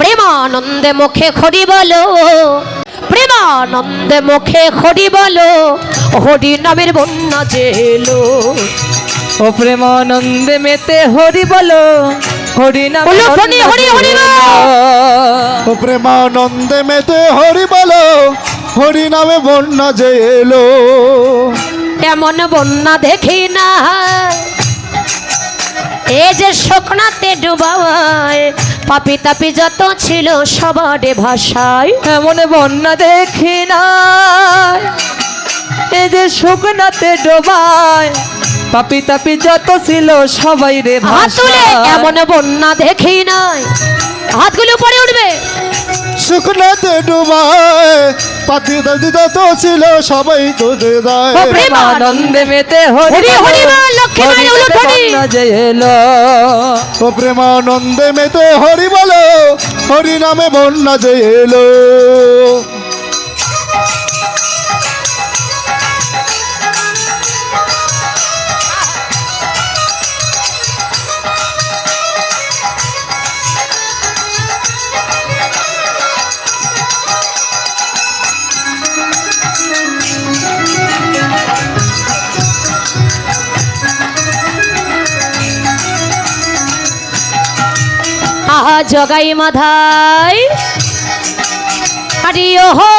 প্রেমানন্দে মুখে হরি বলো, প্রেমানন্দে মুখে হরি বলো, হরি নামের বন্যা জেলো। ও প্রেমানন্দে মেতে হরি বলো, হরি নাম হরি হরি হরি ও প্রেমানন্দে মেতে হরি বলো, হরি নামে বন্যা যে এলো। এমন বন্যা দেখি না এ যে শুকনাতে ডুবায়, পাপি তাপি যত ছিল সবার ভাষায়। এমন বন্যা দেখি না এই যে শুকনাতে ডোবায়, পাপি তাপি যত ছিল সবাই রে হাত তুলে ভাষায়। এমন বন্যা দেখি নাই, হাতগুলো পরে উঠবে। শুকনাতে ডুবায় পাতি দাদি যত ছিল সবাই তোদের দায়। ও প্রেমানন্দে মেতে হরি হরি হরি বলো, বল, লক্ষ্মী হরি মায়ের উলুধ্বনি। বন্যা যে এলো। ও প্রেমানন্দে মেতে হরি বলো, হরি নামে বন্যা যে এলো। আহা জগাই মাধাই, আরে ও হো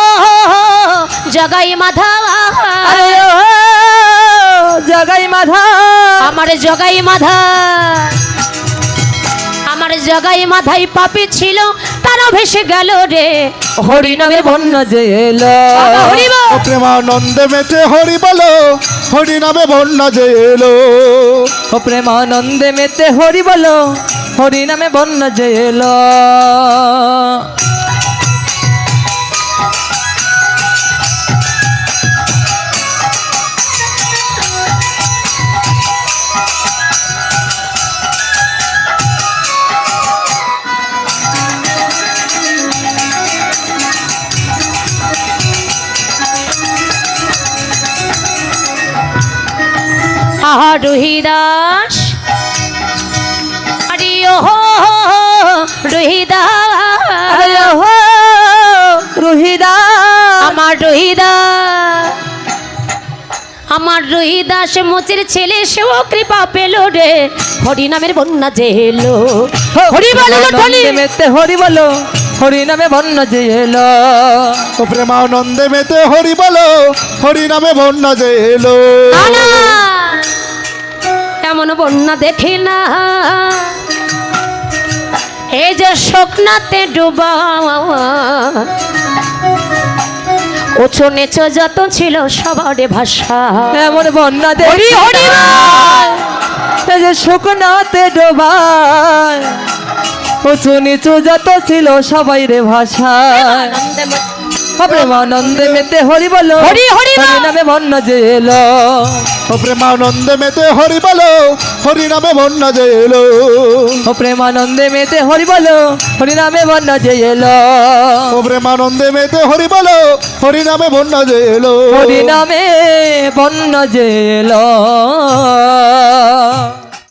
জগাই মাধাই, আরে ও জগাই মাধা, আমার জগাই মাধাই, আমার জগাই মাধাই পাপি ছিল তারা ভেসে গেল রে, হরি নামে বন্যা যে এলো। বাবা হরি বল। ও প্রেমানন্দে মেতে হরি বলো, হরি নামে বন্যা যে এলো। ও প্রেমানন্দে মেতে হরি বলো, হরি নামে বন্যা যে এলো। আহা রুহিদাস, আরে ও হো রুহিদাস, আরে ও রুহিদা, আমার রুহিদাস, আমার রুহিদাস মুচির ছেলে সেও কৃপা পেল রে, হরি নামের বন্যা যে এলো। হরি বল উলুধ্বনি। প্রেমানন্দে মেতে হরি বলো, হরি নামে বন্যা যে এলো। ও প্রেমানন্দে মেতে হরি বলো, হরি নামে বন্যা যে এলো। না, না, এমন বন্যা দেখি না এই যে শুকনাতে ডুবা, উঁচু নিচু যত ছিল সবার ভাষা। এমন বন্যা হরি দেখি হরি না, বল। এই যে শুকনাতে ডোবায়, উঁচু নিচু যত ছিল সবাই রে ভাষায়। ও প্রেমানন্দে মেতে হরি বলো, হরি হরি বল। হরি নামে বন্যা যে এলো। ও প্রেমানন্দে মেতে হরি বলো, হরি নামে বন্যা যে এলো। ও প্রেমানন্দে মেতে হরি বলো, হরি নামে বন্যা যে এলো। ও প্রেমানন্দে মেতে হরি বলো, হরি নামে বন্যা যে এলো। হরি নামে বন্যা যে এলো।